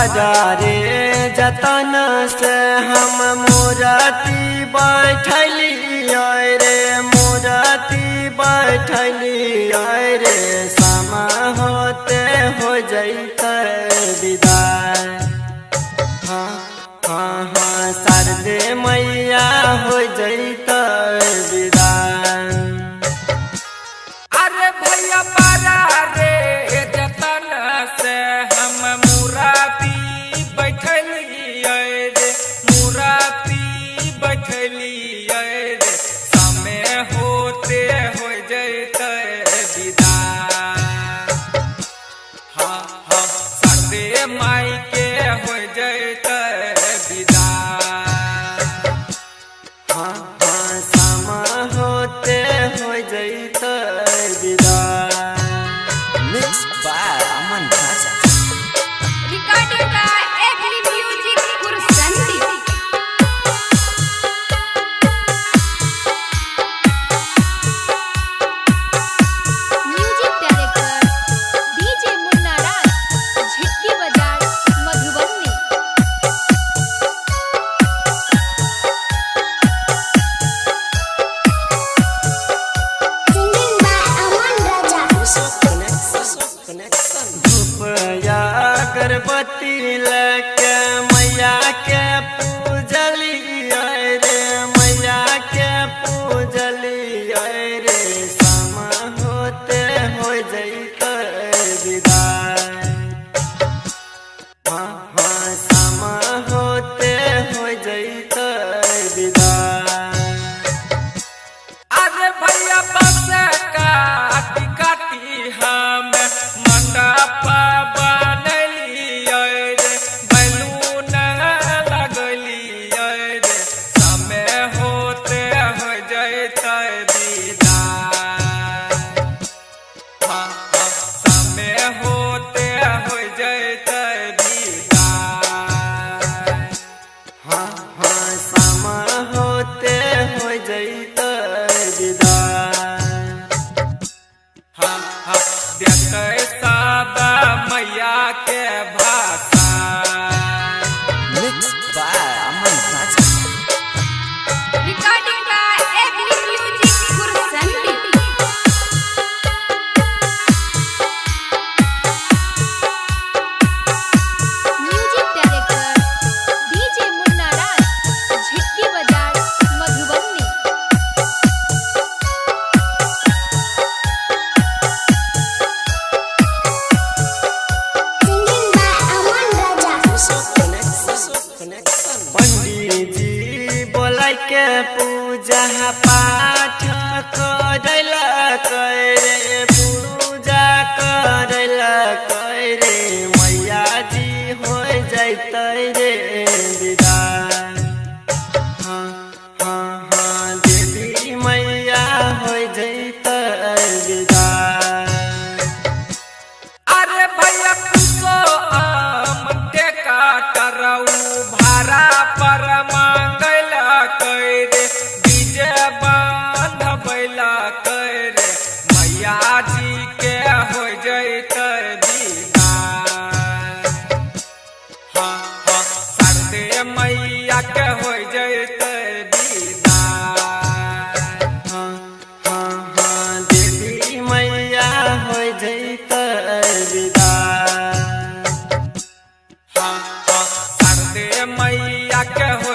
बजारे जतन से हम मूर्ति बैठलिए रे, मूर्ति बैठलिए रे। समा होते हो जैते विदाई, हाँ हाँ हाँ शारदे मैया हो जैते विदाई। अरे भैया बारा रे जतन से हम मूर्ति बैठलिए रे, मूर्ति बैठलिए रे। समय होते हो जैते विदाई, हाँ हाँ शारदे माई के हो जैते विदाई। हाँ हाँ समा होते हो जैते विदाई। Mixed by Aman Raja. Recording by Agri Music Kursanti. Music director DJ Munna Raj, Jhitki Bazaar, Madhubani. Singing by Aman Raja. धूपया अगरबत्ती लेके मैया के पूजलिए रे, मैया के पूजलिए रे। समा होते हो जैते विदाई, हाँ हाँ समा होते हो जैते विदाई। अरे भैया बस काटी काटी हम मंडप बनलिए रे, बैलून लगलिए रे। समय होते हो जैते विदाई, हाँ हाँ समय होते हो जैते विदाई। हाँ हाँ समा होते हो जैते विदाई। हाँ हाँ देखते सब मैया के भाषा। Mixed by Aman Raja. Recording by Agri Music Kursanti. Music director DJ Munna Raj, Jhitki Bazaar, Madhubani. Singing by Aman Raja. पंडित जी बोला के पूजा पाठ करला करे, पूजा करला करे। मैया जी हो जैते रे विदाई, हाँ हाँ हाँ देवी मैया हो जैते विदाई। अरे भैया कुसो मंटे का टरऊ भाड़ा पर मांगला करे, डीजे बांध बैला करे। मैया जी के हो जैते विदाई, हाँ हाँ शारदे मैया के हो जैते विदाई। हाँ हाँ हाँ देवी मैया हो जैते विदाई। हाँ हाँ शारदे मैया के हो